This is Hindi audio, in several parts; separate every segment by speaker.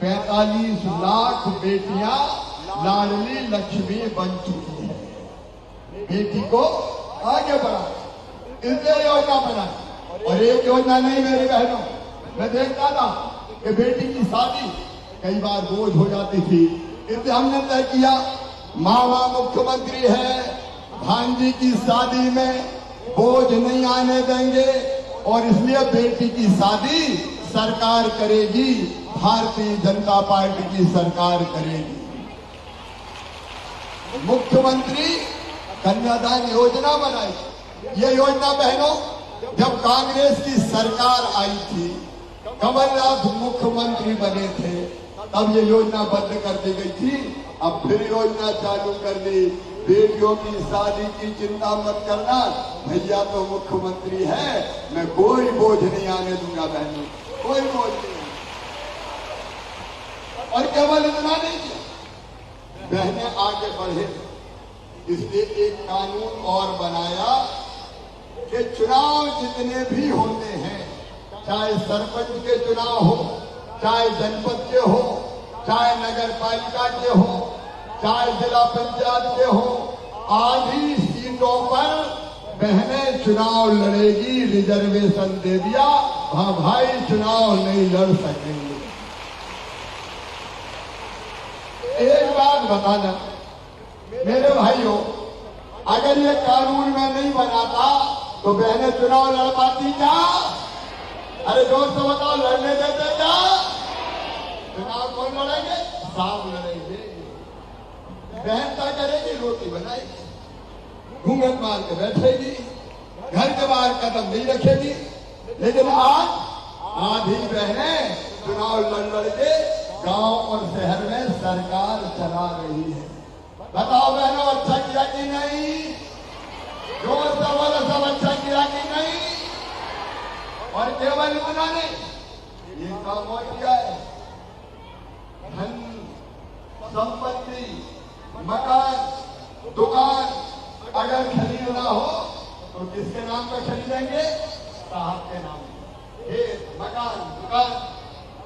Speaker 1: 45 लाख बेटियां लाडली लक्ष्मी बन चुकी है। बेटी को आगे बढ़ा इसलिए योजना बनाई। और एक योजना नहीं मेरे बहनों, मैं देखता था कि बेटी की शादी कई बार बोझ हो जाती थी, इसलिए हमने तय किया मामा मुख्यमंत्री है, भांजी की शादी में बोझ नहीं आने देंगे और इसलिए बेटी की शादी सरकार करेगी, भारतीय जनता पार्टी की सरकार करेगी। मुख्यमंत्री कन्यादान योजना बनाई। ये योजना बहनों जब कांग्रेस की सरकार आई थी, कमलनाथ मुख्यमंत्री बने थे, तब ये योजना बंद कर दी गई थी। अब फिर योजना चालू कर दी। बेटियों की शादी की चिंता मत करना, भैया तो मुख्यमंत्री है, मैं कोई बोझ नहीं आने दूंगा बहनों, कोई बोझ नहीं। और केवल इतना नहीं किया, बहनें आगे बढ़े, इसलिए एक कानून और बनाया कि चुनाव जितने भी होते हैं, चाहे सरपंच के चुनाव हो, चाहे जनपद के हो, चाहे नगर पालिका के हो, चाहे जिला पंचायत के हो, आधी सीटों पर बहनें चुनाव लड़ेगी। रिजर्वेशन दे दिया, हाँ भाई चुनाव नहीं लड़ सकेंगे। एक बात बताना मेरे भाइयों, अगर ये कानून में नहीं बनाता तो बहनें चुनाव लड़ पाती क्या? अरे जोर से बताओ, लड़ने देते क्या? चुनाव कौन लड़ेंगे? साहब लड़ेंगे। बहन क्या करेगी? रोटी बनाएगी, घूंघट मार के बैठेगी, घर के बाहर कदम नहीं रखेगी। लेकिन आज आधी बहनें चुनाव लड़ के गांव और शहर में सरकार चला रही है। बताओ बहनों, अच्छा किया कि नहीं? जोर से बोलो, सब अच्छा किया कि नहीं? और केवल इतना नहीं, ये काम और किया है, धन संपत्ति, मकान, दुकान अगर खरीदना हो तो किसके नाम पर खरीदेंगे? साहब के नाम पर। खेत, मकान, दुकान।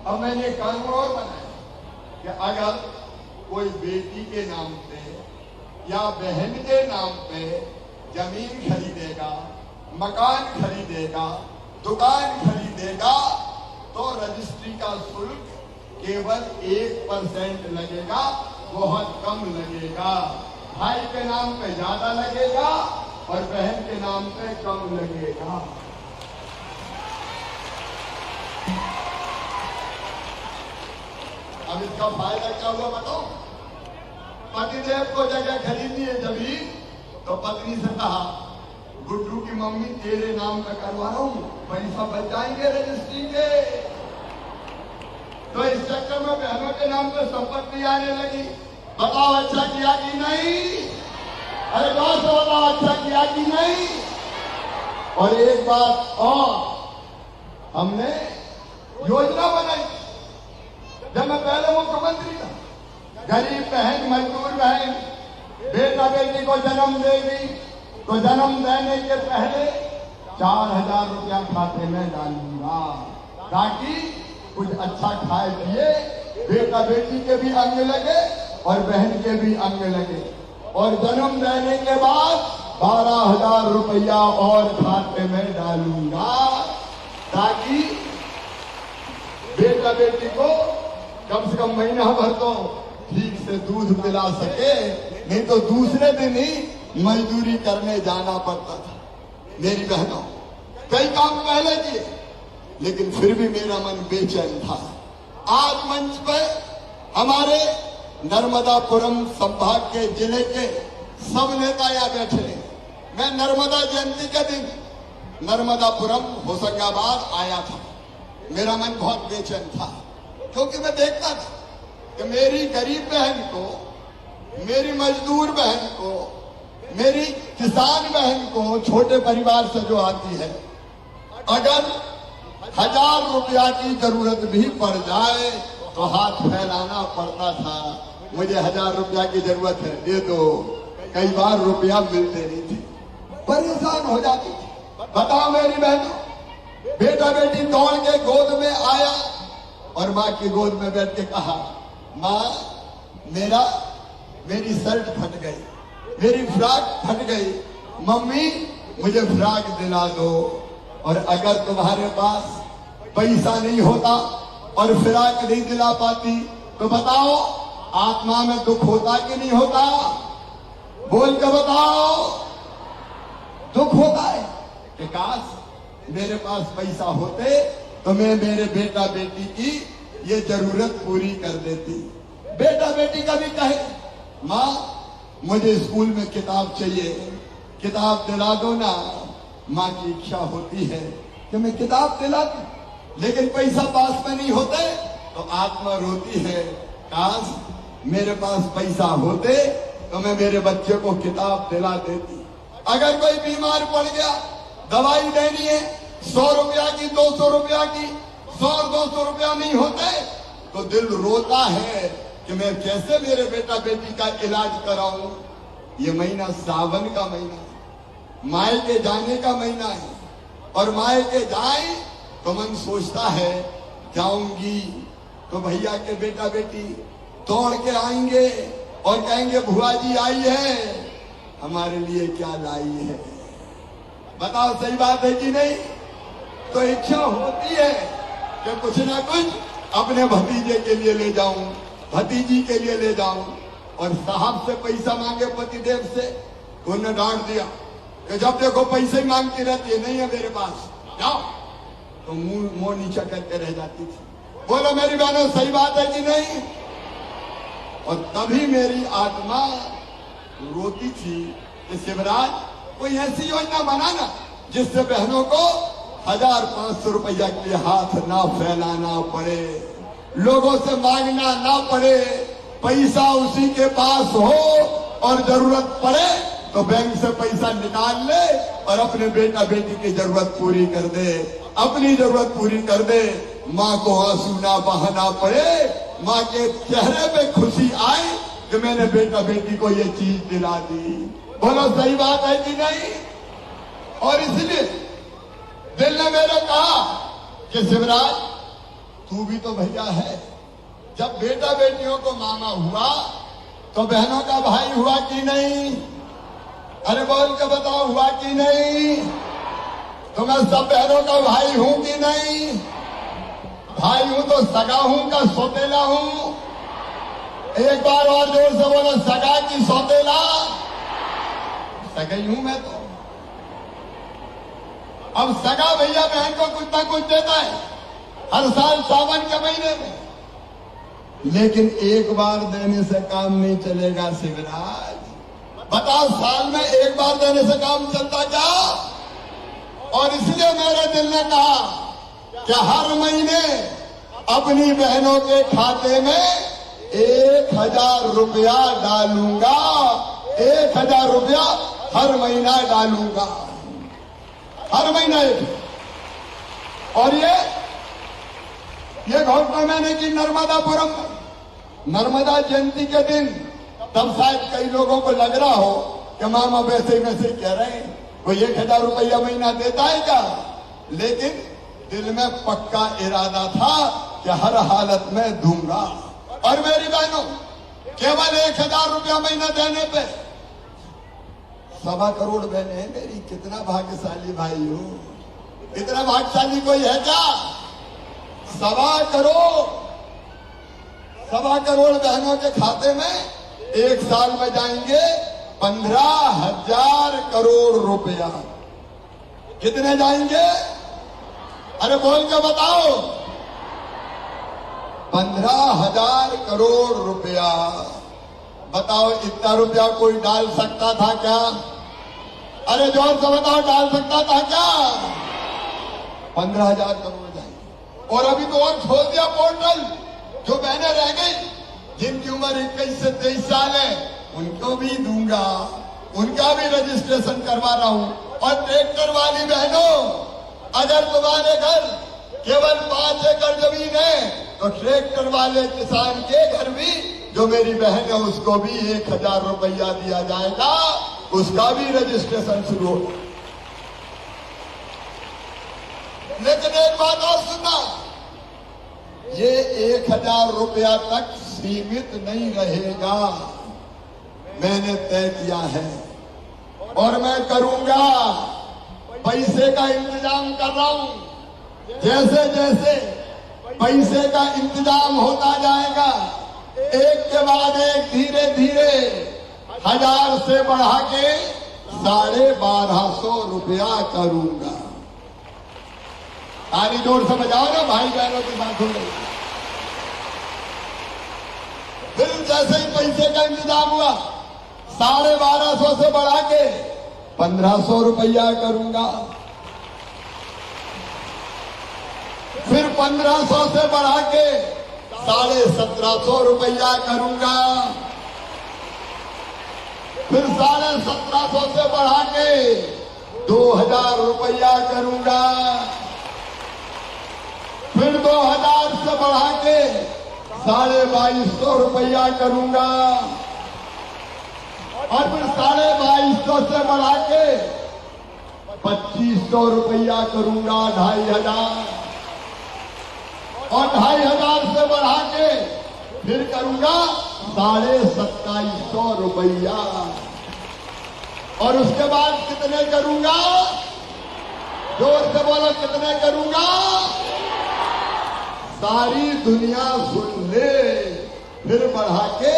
Speaker 1: अब मैंने कानून और बनाया कि अगर कोई बेटी के नाम पे या बहन के नाम पे जमीन खरीदेगा, मकान खरीदेगा, दुकान खरीदेगा, तो रजिस्ट्री का शुल्क केवल 1% लगेगा, बहुत कम लगेगा। भाई के नाम पे ज्यादा लगेगा और बहन के नाम पे कम लगेगा। अब इसका फायदा क्या हुआ बताओ? पतिदेव को जगह खरीदनी है जमीन, तो पत्नी से कहा गुड्डू की मम्मी तेरे नाम पे करवा रहा हूं, पैसा बच जाएंगे रजिस्ट्री के। तो इस चक्कर में बहनों के नाम पे संपत्ति आने लगी। बताओ अच्छा किया कि नहीं? अरे गांव से बताओ अच्छा किया कि नहीं? और एक बात और, हमने योजना बनाई। जब मैं पहले मुख्यमंत्री था, गरीब बहन, मजदूर बहन बेटा बेटी को जन्म देगी तो जन्म देने के पहले 4000 रुपया खाते में डालूंगा, ताकि कुछ अच्छा खाए पिए, बेटा बेटी के भी अंग लगे और बहन के भी अंग लगे। और जन्म देने के बाद 12,000 रुपया और खाते में डालूंगा, ताकि बेटा बेटी को कम से कम महीना भर तो ठीक से दूध पिला सके, नहीं तो दूसरे दिन ही मजदूरी करने जाना पड़ता था। मेरी बहनों, कई काम पहले किए, लेकिन फिर भी मेरा मन बेचैन था। आज मंच पर हमारे नर्मदापुरम संभाग के जिले के सब नेता यहाँ बैठे हैं। मैं नर्मदा जयंती के दिन नर्मदापुरम होशंगाबाद आया था। मेरा मन बहुत बेचैन था, क्योंकि मैं देखता था कि मेरी गरीब बहन को, मेरी मजदूर बहन को, मेरी किसान बहन को, छोटे परिवार से जो आती है, अगर 1000 रुपया की जरूरत भी पड़ जाए तो हाथ फैलाना पड़ता था, मुझे 1000 रुपया की जरूरत है, दे दो। कई बार रुपया मिलते नहीं थे, परेशान हो जाती थी। बताओ मेरी बहनों, बेटा बेटी दौड़ के गोद में आया और माँ की गोद में बैठ के कहा, माँ मेरी शर्ट फट गई, मेरी फ्रॉक फट गई, मम्मी मुझे फ्रॉक दिला दो। और अगर तुम्हारे पास पैसा नहीं होता और फ्रॉक नहीं दिला पाती तो बताओ आत्मा में दुख होता कि नहीं होता? बोल के बताओ, दुख होता है कि काश मेरे पास पैसा होते तो मैं मेरे बेटा बेटी की ये जरूरत पूरी कर देती। बेटा बेटी का भी कहे, माँ मुझे स्कूल में किताब चाहिए, किताब दिला दो ना। माँ की इच्छा होती है कि मैं किताब दिला दूं, लेकिन पैसा पास में नहीं होते तो आत्मा रोती है, काश मेरे पास पैसा होते तो मैं मेरे बच्चे को किताब दिला देती। अगर कोई बीमार पड़ गया, दवाई देनी है, 100 रुपया की, 200 रुपया की, 100-200 रुपया नहीं होते तो दिल रोता है कि मैं कैसे मेरे बेटा बेटी का इलाज कराऊं। ये महीना सावन का महीना है, मायके जाने का महीना है, और मायके जाए तो मन सोचता है जाऊंगी तो भैया के बेटा बेटी दौड़ के आएंगे और कहेंगे भुआ जी आई है, हमारे लिए क्या लाई है। बताओ सही बात है कि नहीं? तो इच्छा होती है कि कुछ ना कुछ अपने भतीजे के लिए ले जाऊं, भतीजी के लिए ले जाऊं। और साहब से पैसा मांगे पतिदेव से, उन्होंने डांट दिया कि जब देखो पैसे ही मांगती रहती है, नहीं है मेरे पास, जाओ। तो मुंह नीचा करके रह जाती थी। बोलो मेरी बहनों सही बात है कि नहीं? और तभी मेरी आत्मा रोती थी कि शिवराज कोई ऐसी योजना बनाना जिससे बहनों को 1500 रुपया के लिए हाथ ना फैलाना पड़े, लोगों से मांगना ना पड़े, पैसा उसी के पास हो और जरूरत पड़े तो बैंक से पैसा निकाल ले और अपने बेटा बेटी की जरूरत पूरी कर दे, अपनी जरूरत पूरी कर दे। माँ को आंसू ना बहाना पड़े, माँ के चेहरे पे खुशी आए कि मैंने बेटा बेटी को ये चीज दिला दी। बोलो सही बात है कि नहीं? और इसलिए दिल ने मेरे कहा कि शिवराज तू भी तो भैया है, जब बेटा बेटियों को मामा हुआ तो बहनों का भाई हुआ कि नहीं? अरे बोल के बताओ हुआ कि नहीं? तो मैं सब बहनों का भाई हूं कि नहीं? भाई हूं तो सगा हूं का सौतेला हूं? एक बार और जोर से बोलो, सगा की सौतेला? सगाई हूं मैं तो। अब सगा भैया बहन को कुछ ना कुछ देता है हर साल सावन के महीने में, लेकिन एक बार देने से काम नहीं चलेगा शिवराज। बताओ साल में एक बार देने से काम चलता क्या? और इसलिए मेरे दिल ने कहा कि हर महीने अपनी बहनों के खाते में 1000 रुपया डालूंगा, 1000 रुपया हर महीना डालूंगा, हर महीना एक। और ये घोषणा मैंने की नर्मदापुरम में, नर्मदा जयंती के दिन। तब शायद कई लोगों को लग रहा हो कि मामा वैसे ही कह रहे हैं, कोई 1000 रुपया महीना देता है क्या? लेकिन दिल में पक्का इरादा था कि हर हालत में दूंगा। और मेरी बहनों, केवल 1000 रुपया महीना देने पे 1.25 करोड़ बहने हैं मेरी। कितना भाग्यशाली भाई हो, इतना भाग्यशाली कोई है क्या? 1.25 करोड़ बहनों के खाते में एक साल में जाएंगे 15,000 करोड़ रुपया। कितने जाएंगे? अरे बोल के बताओ। 15,000 करोड़ रुपया। बताओ इतना रुपया कोई डाल सकता था क्या? अरे जोर से बताओ, डाल सकता था क्या? 15,000 करोड़ जाएंगे। और अभी तो और खोल दिया पोर्टल, जो बहनें रह गई जिनकी उम्र 21 से 23 साल है उनको भी दूंगा, उनका भी रजिस्ट्रेशन करवा रहा हूं। और ट्रैक्टर वाली बहनों, अगर तुम्हारे घर केवल 5 एकड़ जमीन है तो ट्रैक्टर वाले किसान के घर भी, जो मेरी बहन है उसको भी 1000 रुपया दिया जाएगा, उसका भी रजिस्ट्रेशन शुरू हो। लेकिन एक बात और सुनना, ये 1000 रुपया तक सीमित नहीं रहेगा। मैंने तय किया है और मैं करूंगा। पैसे का इंतजाम कर रहा हूं। जैसे जैसे पैसे का इंतजाम होता जाएगा, एक के बाद एक धीरे धीरे 1000 से बढ़ा के 1250 रुपया करूंगा। ताली जोर से बजाओ ना, भाई बहनों की बात हो रही। फिर जैसे ही पैसे का इंतजाम हुआ, 1250 से बढ़ा के 1500 रुपया करूंगा। फिर 1500 से बढ़ा के 1750 रुपया करूंगा। फिर 1750 से बढ़ा के 2000 रुपया करूंगा। फिर 2000 से बढ़ा के 2250 रुपया करूंगा। और फिर 2250 से बढ़ा के 2500 रुपया करूंगा, 2500। और 2500 से बढ़ा के फिर करूंगा 2750 रुपया। और उसके बाद कितने करूंगा? जोर से बोलो, कितने करूंगा? सारी दुनिया सुन ले। फिर बढ़ा के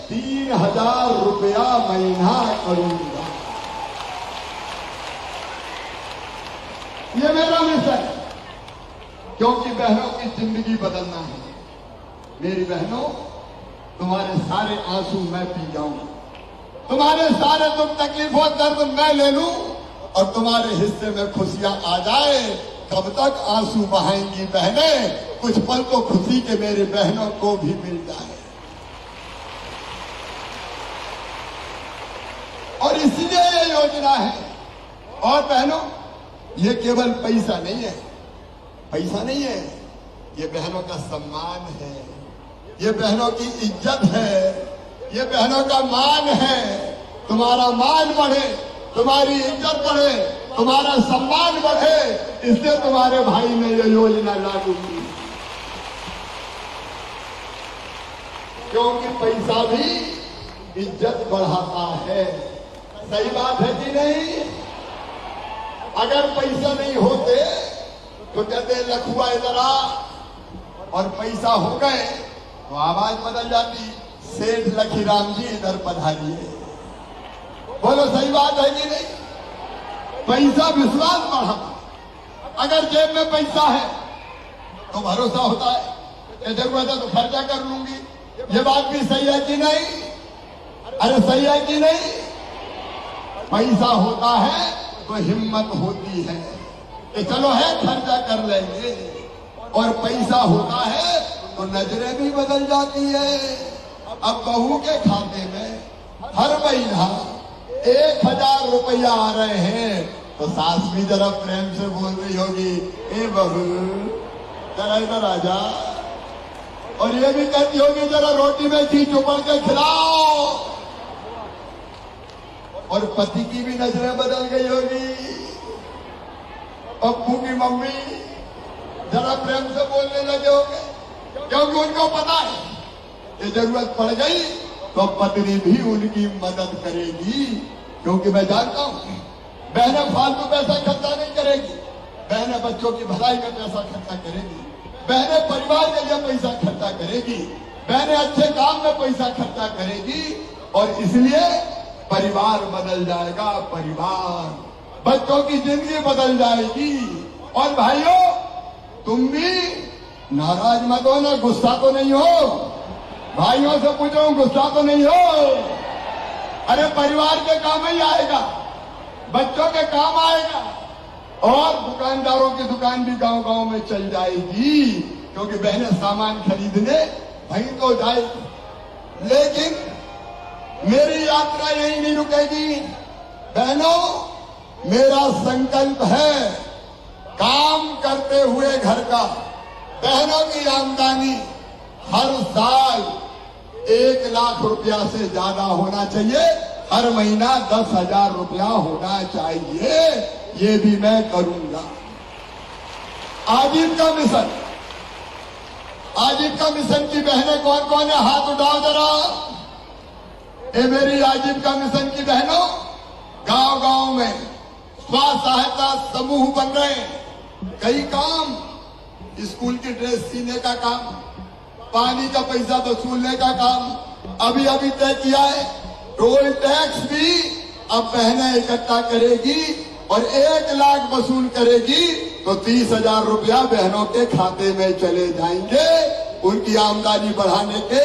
Speaker 1: 3000 रुपया महीना करूंगा। ये मेरा मिशन है, क्योंकि बहनों की जिंदगी बदलना है। मेरी बहनों, तुम्हारे सारे आंसू मैं पी जाऊंगा, तुम्हारे सारे दुख तकलीफों दर्द मैं ले लूं और तुम्हारे हिस्से में खुशियां आ जाए। कब तक आंसू बहाएंगी बहनें? कुछ पल तो खुशी के मेरी बहनों को भी मिल जाए। और इसलिए ये योजना है। और बहनों, ये केवल पैसा नहीं है, पैसा नहीं है, ये बहनों का सम्मान है, ये बहनों की इज्जत है, ये बहनों का मान है। तुम्हारा मान बढ़े, तुम्हारी इज्जत बढ़े, तुम्हारा सम्मान बढ़े, इसलिए तुम्हारे भाई ने ये योजना लागू की। क्योंकि पैसा भी इज्जत बढ़ाता है। सही बात है कि नहीं? अगर पैसा नहीं होते तो कहते लखुआ इधर आ, और पैसा हो गए तो आवाज बदल जाती, सेठ लखीराम जी इधर पधारिए। बोलो सही बात है कि नहीं? पैसा विश्वास बढ़ाता। अगर जेब में पैसा है तो भरोसा होता है, जरूरत है तो खर्चा कर लूंगी। ये बात भी सही है कि नहीं? अरे सही है कि नहीं? पैसा होता है तो हिम्मत होती है कि चलो है खर्चा कर लेंगे। और पैसा होता है तो नजरें भी बदल जाती है। अब बहू के खाते में हर महीना 1000 रुपया आ रहे हैं तो सास भी जरा प्रेम से बोल रही होगी, ए बहू जरा इधर आ जा। और ये भी कहती होगी, जरा रोटी में घी चुपड़ के खिलाओ। और पति की भी नजरें बदल गई होगी। पप्पू की मम्मी जरा प्रेम से बोलने लगे होंगे, क्योंकि उनको पता है कि जरूरत पड़ गई तो पत्नी भी उनकी मदद करेगी। क्योंकि मैं जानता हूं बहनें फालतू पैसा खर्चा नहीं करेगी, बहनें बच्चों की भलाई में पैसा खर्चा करेगी, बहनें परिवार के लिए पैसा खर्चा करेगी, बहनें अच्छे काम में पैसा खर्चा करेगी। और इसलिए परिवार बदल जाएगा, परिवार, बच्चों की जिंदगी बदल जाएगी। और भाइयों, तुम भी नाराज मत हो ना, गुस्सा तो नहीं हो? भाइयों से पूछो, गुस्सा तो नहीं हो? अरे परिवार के काम ही आएगा, बच्चों के काम आएगा, और दुकानदारों की दुकान भी गांव-गांव में चल जाएगी, क्योंकि बहनें सामान खरीदने वहीं तो जाएगी। लेकिन मेरी यात्रा यहीं नहीं रुकेगी बहनों। मेरा संकल्प है काम करते हुए घर का बहनों की आमदनी हर साल 1 लाख रुपया से ज्यादा होना चाहिए। हर महीना 10,000 रुपया होना चाहिए। ये भी मैं करूंगा। आजीविका मिशन, आजीविका मिशन की बहनें कौन कौन है, हाथ उठाओ जरा। ये मेरी आजीविका मिशन की बहनों, गांव गांव में स्व सहायता समूह बन रहे हैं। कई काम, स्कूल की ड्रेस सीने का काम, पानी का पैसा वसूलने का काम अभी अभी तय किया है। टोल टैक्स भी अब बहनें इकट्ठा करेगी और 1 लाख वसूल करेगी तो 30,000 रुपया बहनों के खाते में चले जाएंगे। उनकी आमदनी बढ़ाने के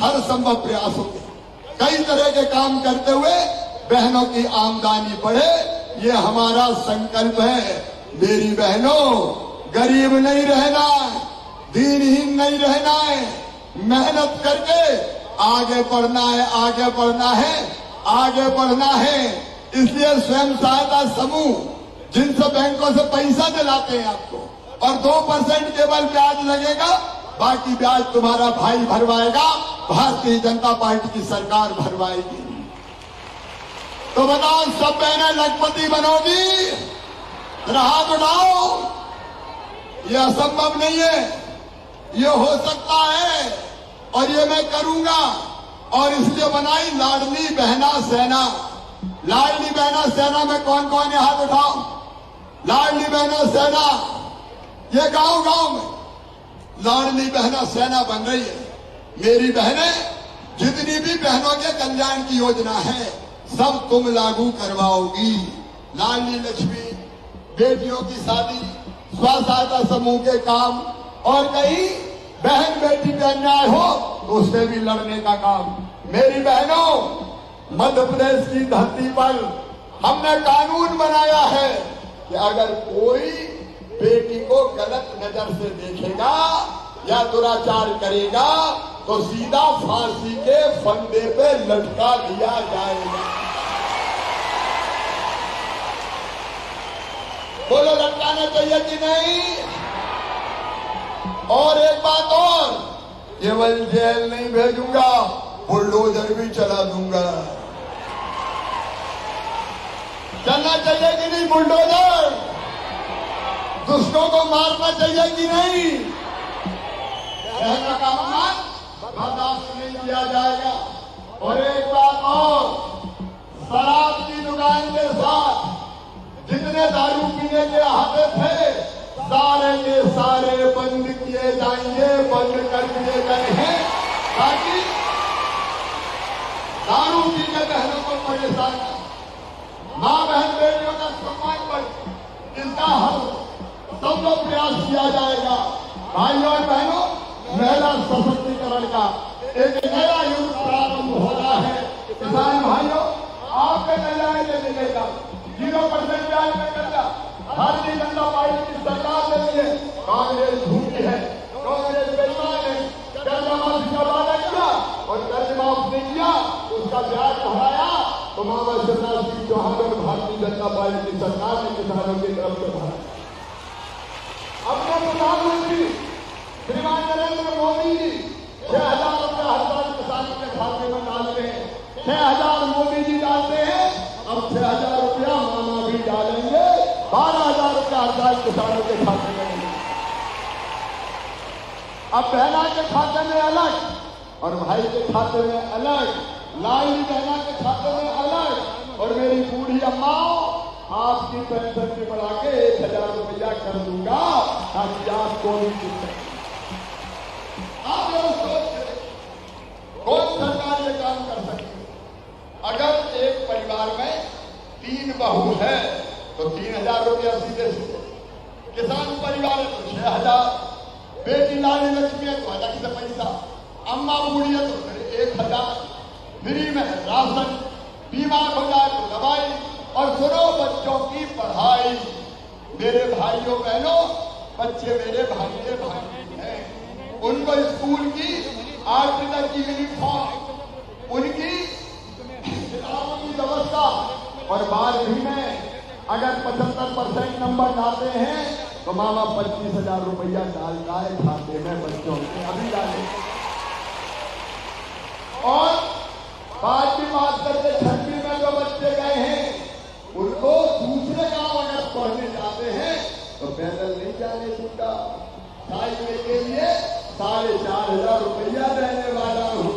Speaker 1: हर संभव प्रयास होंगे। कई तरह के काम करते हुए बहनों की आमदनी बढ़े, ये हमारा संकल्प है। मेरी बहनों, गरीब नहीं रहना है, दीनहीन नहीं रहना है, मेहनत करके आगे बढ़ना है, आगे बढ़ना है, आगे बढ़ना है। इसलिए स्वयं सहायता समूह जिनसे बैंकों से पैसा दिलाते हैं आपको, और 2% केवल ब्याज लगेगा, बाकी ब्याज तुम्हारा भाई भरवाएगा, भारतीय जनता पार्टी की सरकार भरवाएगी। तो बताओ, सब बहनें लखपति बनोगी? हाथ उठाओ। ये असंभव नहीं है, ये हो सकता है और ये मैं करूंगा। और इसलिए बनाई लाडली बहना सेना। लाडली बहना सेना में कौन कौन है, हाथ उठाओ। लाडली बहना सेना, ये गांव गांव में लाडली बहना सेना बन रही है। मेरी बहनें, जितनी भी बहनों के कल्याण की योजना है सब तुम लागू करवाओगी। लाडली लक्ष्मी, बेटियों की शादी, स्व सहायता समूह के काम, और कहीं बहन बेटी पे अन्याय हो तो उससे भी लड़ने का काम। मेरी बहनों, मध्य प्रदेश की धरती पर हमने कानून बनाया है कि अगर कोई बेटी को गलत नजर से देखेगा या दुराचार करेगा तो सीधा फांसी के फंदे पे लटका दिया जाएगा। बोलो, लटकाना चाहिए कि नहीं? और एक बात और, केवल जेल नहीं भेजूंगा, बुलडोजर भी चला दूंगा। चलना चाहिए कि नहीं बुलडोजर? दुष्टों को मारना चाहिए कि नहीं? बहनों का अपमान बर्दाश्त नहीं किया जाएगा। और एक बात और, शराब की दुकान के साथ जितने दारू पीने के आते थे सारे के सारे बंद किए जाएंगे, बंद कर दिए गए हैं, ताकि दारू पी के बहनों को परेशान कर, मां बहन बेटियों का सम्मान बढ़े, इसका हर संभव प्रयास किया जाएगा। भाइयों और बहनों, महिला सशक्तिकरण का एक नया युग प्रारंभ हो रहा है। किसान भाइयों, आपके महिलाएं ले मिलेगा 0% ब्याज में कर्जा भारतीय जनता पार्टी की सरकार ने लिए। कांग्रेस झूठी है, कांग्रेस बेईमान है। कर्जा माफी का वादा किया और कर्ज माफ नहीं किया, उसका ब्याज बढ़ाया तो मामा शिवराज सिंह चौहान और भारतीय जनता पार्टी की सरकार ने किसानों की तरफ से बढ़ाया। अपने प्रधानमंत्री श्रीमान नरेंद्र मोदी जी 6,000 रुपया हर साल किसानों के खाते में डालते हैं। 6,000 मोदी जी डालते हैं, अब 6,000 रुपया मामा भी डालेंगे, 12,000 रुपया हर साल किसानों के खाते में। अब बहना के खाते में अलग और भाई के खाते में अलग, लाडली बहना के खाते में अलग। और मेरी बूढ़ी अम्माओं, आपकी पेंशन भी बढ़ा के 1,000 रुपया कर दूंगा ताकि आपको भी चिंता। आप लोग सोच, कौन सरकार ये काम कर सकती है? अगर एक परिवार में 3 बहू है तो 3,000 रुपया सीधे सीधे, किसान परिवार है तो 6,000, बेटी लाडली लक्ष्मी है तो अलग से पैसा, अम्मा बूढ़ी है तो 1,000, फ्री में राशन, बीमार हो जाए तो दवाई, और सुनो बच्चों की पढ़ाई। मेरे भाइयों बहनों, बच्चे मेरे भाई के भाई हैं, उनको स्कूल की 8वीं तक की यूनिफॉर्म, उनकी किताबों की व्यवस्था, और 12वीं में अगर 75% नंबर लाते हैं तो मामा 25,000 रुपया डालता है खाते में बच्चों के, अभी डाले। और 5वीं पास करके 6वीं में जो बच्चे गए हैं उनको दूसरे गांव अगर पढ़ने जाते हैं तो पैदल नहीं जाने दूंगा, साइकिल के लिए 4,500 रुपया देने वाला हूं।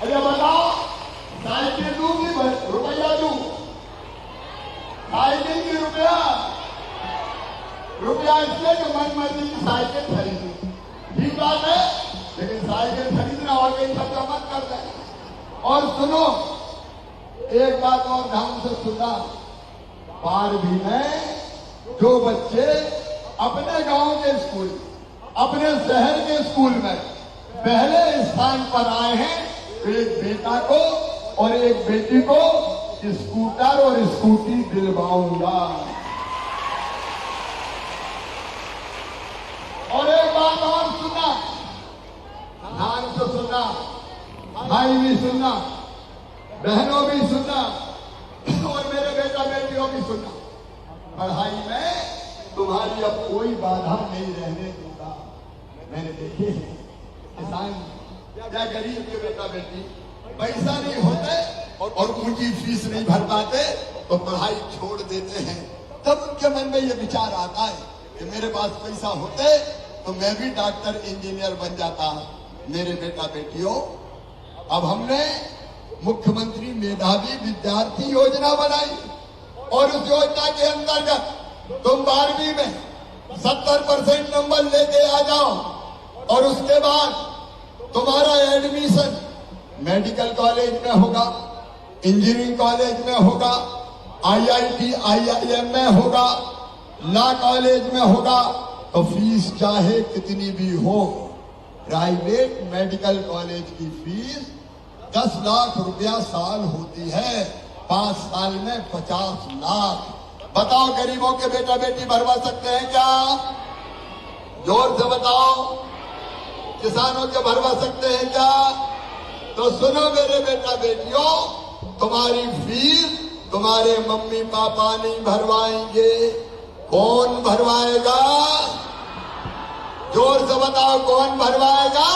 Speaker 1: अरे बताओ, साइकिल दूं कि रुपया दूं? साइकिल की रुपया इसलिए जो मन मर्जी की साइकिल खरीदी, ठीक बात है, लेकिन साइकिल खरीदना और कहीं खर्चा मत कर दे। और सुनो, एक बात और ध्यान से सुनना, 12वीं में जो बच्चे अपने गांव के स्कूल, अपने शहर के स्कूल में पहले स्थान पर आए हैं, तो एक बेटा को और एक बेटी को स्कूटर और स्कूटी दिलवाऊंगा। और एक बात और सुनना, ध्यान से सुनना, भाई भी सुनना, बहनों भी सुनना, और मेरे बेटा बेटियों भी सुनना, पढ़ाई में तुम्हारी अब कोई बाधा नहीं रहने दूंगा। मैंने देखे हैं किसान या गरीब के बेटा बेटी पैसा नहीं होते और उनकी फीस नहीं भर पाते तो पढ़ाई छोड़ देते हैं। तब उनके मन में ये विचार आता है कि मेरे पास पैसा होते तो मैं भी डॉक्टर इंजीनियर बन जाता। मेरे बेटा बेटियों, अब हमने मुख्यमंत्री मेधावी विद्यार्थी योजना बनाई और उस योजना के अंतर्गत तुम 12वीं में 70% नंबर लेके आ जाओ और उसके बाद तुम्हारा एडमिशन मेडिकल कॉलेज में होगा, इंजीनियरिंग कॉलेज में होगा, IIT IIM में होगा, लॉ कॉलेज में होगा, तो फीस चाहे कितनी भी हो। प्राइवेट मेडिकल कॉलेज की फीस 10 लाख रुपया साल होती है, 5 साल में 50 लाख। बताओ, गरीबों के बेटा बेटी भरवा सकते हैं क्या? जोर से बताओ। किसानों के भरवा सकते हैं क्या? तो सुनो मेरे बेटा बेटियों, तुम्हारी फीस तुम्हारे मम्मी पापा नहीं भरवाएंगे। कौन भरवाएगा? जोर से बताओ, कौन भरवाएगा?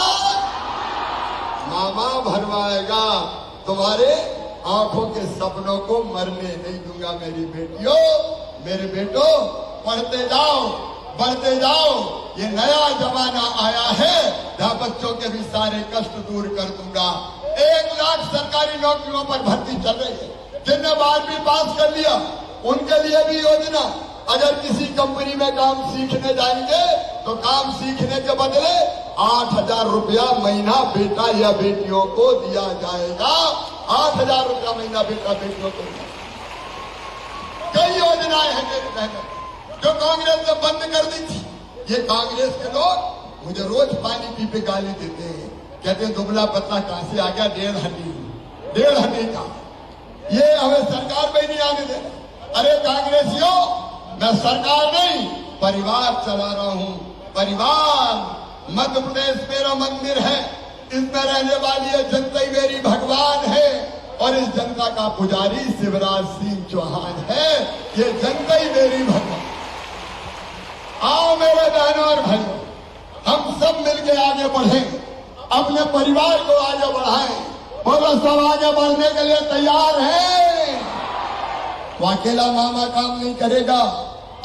Speaker 1: मामा भरवाएगा। तुम्हारे आंखों के सपनों को मरने नहीं दूंगा। मेरी बेटियों, मेरे बेटों, पढ़ते जाओ, बढ़ते जाओ। ये नया जमाना आया है जहां बच्चों के भी सारे कष्ट दूर कर दूंगा। 1 लाख सरकारी नौकरियों पर भर्ती चल रही है। जिनने 12वीं पास कर लिया उनके लिए भी योजना। अगर किसी कंपनी में काम सीखने जाएंगे तो काम सीखने के बदले 8,000 रुपया महीना बेटा या बेटियों को दिया जाएगा। 8,000 रुपया महीना बेटा बेटियों को। कई योजनाएं हैं मेरी बहनों जो कांग्रेस ने बंद कर दी थी। ये कांग्रेस के लोग मुझे रोज पानी पी पे गाली देते हैं, कहते हैं दुबला पतला कहां से आ गया, 1.5 हड्डी का। ये हमें सरकार में नहीं आने देना। अरे कांग्रेसियों, मैं सरकार नहीं परिवार चला रहा हूं। परिवार मध्य प्रदेश मेरा मंदिर है, इसमें रहने वाली ये जनता ही मेरी भगवान है और इस जनता का पुजारी शिवराज सिंह चौहान है। ये जनता ही मेरी भगवान। आओ मेरे बहनों और भाइयों, हम सब मिलकर आगे बढ़ें, अपने परिवार को आगे बढ़ाएं। बोलो, सब आगे बढ़ने के लिए तैयार हैं? तो अकेला मामा काम नहीं करेगा,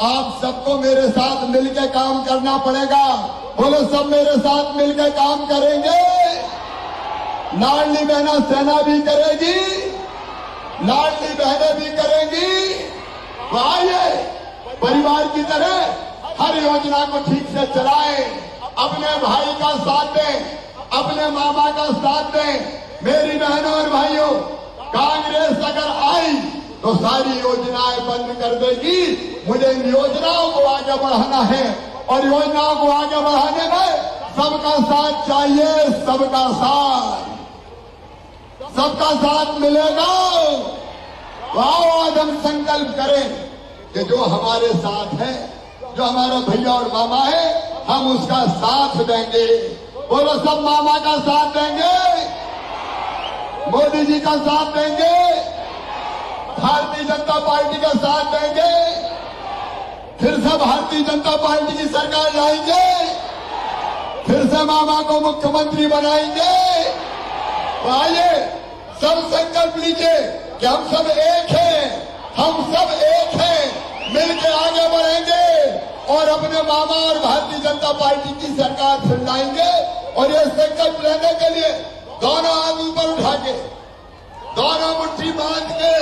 Speaker 1: आप सबको मेरे साथ मिलकर काम करना पड़ेगा। बोलो, सब मेरे साथ मिलकर काम करेंगे। लाडली बहना सेना भी करेगी, लाडली बहनें भी करेंगी। तो आइए परिवार की तरह हर योजना को ठीक से चलाएं, अपने भाई का साथ दें, अपने मामा का साथ दें। मेरी बहनों और भाइयों, कांग्रेस अगर आई तो सारी योजनाएं बंद कर देगी। मुझे इन योजनाओं को आगे बढ़ाना है और योजनाओं को आगे बढ़ाने में सबका साथ चाहिए। सबका साथ, सबका साथ मिलेगा। तो आओ आज हम संकल्प करें कि जो हमारे साथ है, जो हमारा भैया और मामा है, हम उसका साथ देंगे। बोलो, सब मामा का साथ देंगे, मोदी जी का साथ देंगे, भारतीय जनता पार्टी का साथ देंगे, फिर से भारतीय जनता पार्टी की सरकार लाएंगे, फिर से मामा को मुख्यमंत्री बनाएंगे। तो आइए सब संकल्प लीजिए कि हम सब एक हैं, हम सब एक हैं, मिलकर आगे बढ़ेंगे। और अपने मामा और भारतीय जनता पार्टी की सरकार फिर लाएंगे। और ये संकल्प लेने के लिए दोनों हाथ ऊपर उठा के, दोनों मुट्ठी बांध के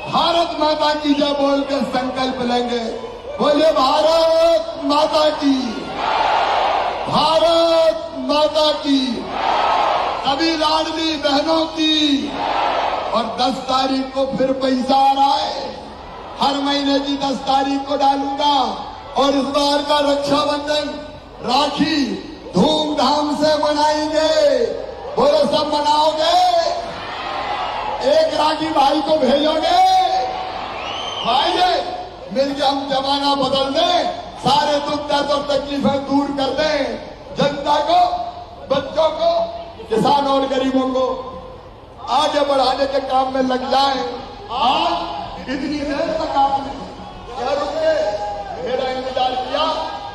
Speaker 1: भारत माता की जय बोल के संकल्प लेंगे। बोलिए भारत माता की, भारत माता की, सभी लाडली बहनों की। और 10 तारीख को फिर पैसा आ रहा है, हर महीने की 10 तारीख को डालूंगा। और इस बार का रक्षाबंधन राखी धूमधाम से मनाएंगे। बोलो सब मनाओगे? एक राखी भाई को भेजोगे? भाई मिलकर हम जमाना बदल दें, सारे दुख दर्द और तकलीफें दूर कर दें। जनता को, बच्चों को, किसानों और गरीबों को आगे बढ़ाने के काम में लग जाएं। आज इतनी देर तक आपने क्या रुके, मेरा इंतजार किया,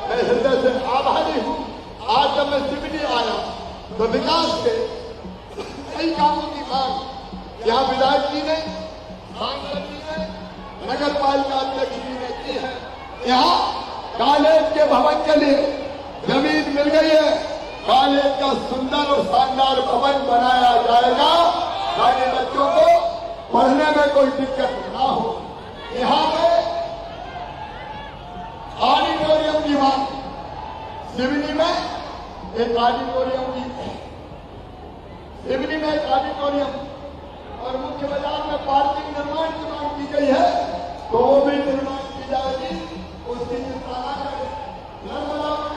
Speaker 1: मैं हृदय से आभारी हूं। आज जब मैं सिवनी आया तो विकास के कई कामों की मांग यहाँ विधायक जी ने, सांसद जी ने, नगर पालिका अध्यक्ष जी ने की है। यहाँ कॉलेज के भवन के लिए जमीन मिल गई है। कॉलेज का सुंदर और शानदार भवन बनाया जाएगा ताकि बच्चों को पढ़ने में कोई दिक्कत ना हो। यहाँ पे ऑडिटोरियम की मांग, सिवनी में एक ऑडिटोरियम की, सिवनी में एक ऑडिटोरियम और मुख्य बाजार में पार्किंग निर्माण की मांग की गई है, तो वो भी निर्माण की जाएगी। उसकी चिंता न करें। नर्मदा में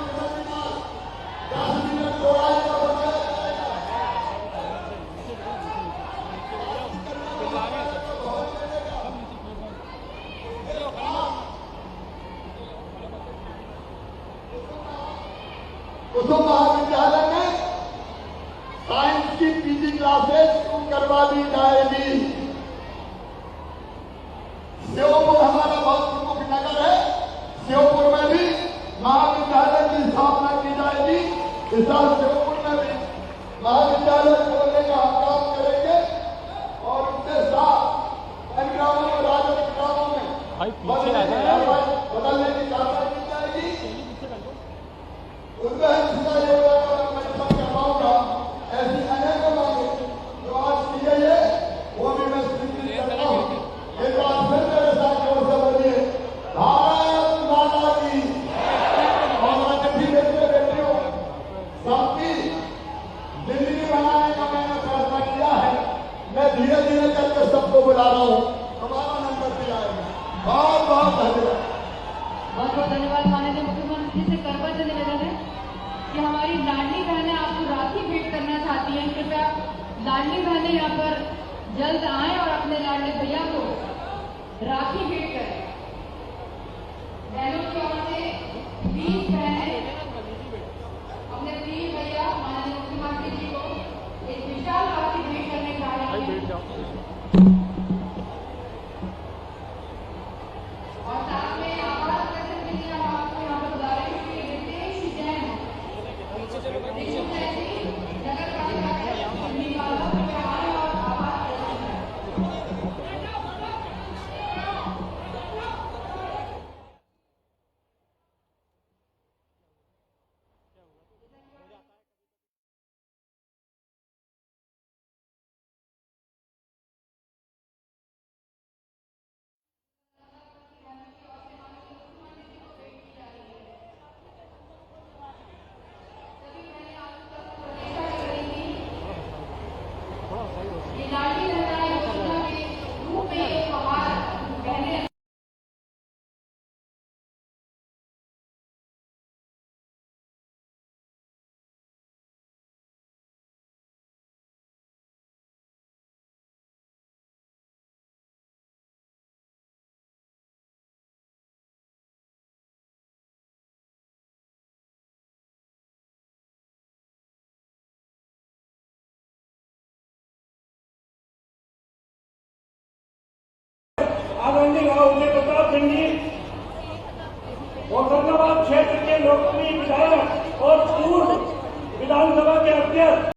Speaker 1: 10 मिनट चौड़ाई का बनाया जाएगा। कुसुम महाविद्यालय में साइंस की पीजी क्लासेस शुरू करवा दी जाएगी। श्योपुर हमारा बहुत प्रमुख नगर है, श्योपुर में भी महाविद्यालय की स्थापना की जाएगी। इस साल श्योपुर में भी महाविद्यालय खोलने का हम काम करेंगे और उसके साथ इन ग्रामों में, राजस्व ग्रामों में बदलने की कार्रवाई की जाएगी। उनमें हिस्सा योजना का मैं कर पाऊंगा। ऐसी अनेकों मांगे जो आज की गई है वो भी मैं स्वीकृत करता हूँ। एक बार फिर मेरे साथ जोर से बोलिए, भारत माता की। और चिट्ठी बेटे बेटियों सबकी जिंदगी बनाने का मैंने फैसला किया है। मैं धीरे धीरे करके सबको बुला रहा हूँ, हमारा नंबर भी आएगा। बहुत बहुत धन्यवाद।
Speaker 2: बहुत बहुत धन्यवाद। माननीय मुख्यमंत्री से करबद्ध निवेदन है कि हमारी लाडली बहनें आपको राखी भेंट करना चाहती हैं। कृपया लाडली बहनें यहाँ पर जल्द आएं और अपने लाडले भैया को राखी भेंट करें। बहनों की ओर से 20 बहनें अपने प्रिय भैया माननीय मुख्यमंत्री जी को एक विशाल राखी भेंट करने जा रहे हैं। और साथ में आवाज प्रकट के लिए हम आपको यहाँ पर बुला रहे हैं कि रितेश जैन नगर पालिका सिवनी वालों को आए और आवाज
Speaker 3: आदरणीय उदय प्रताप सिंह जी होशंगाबाद क्षेत्र के लोकप्रिय विधायक और पूर्व विधानसभा के अध्यक्ष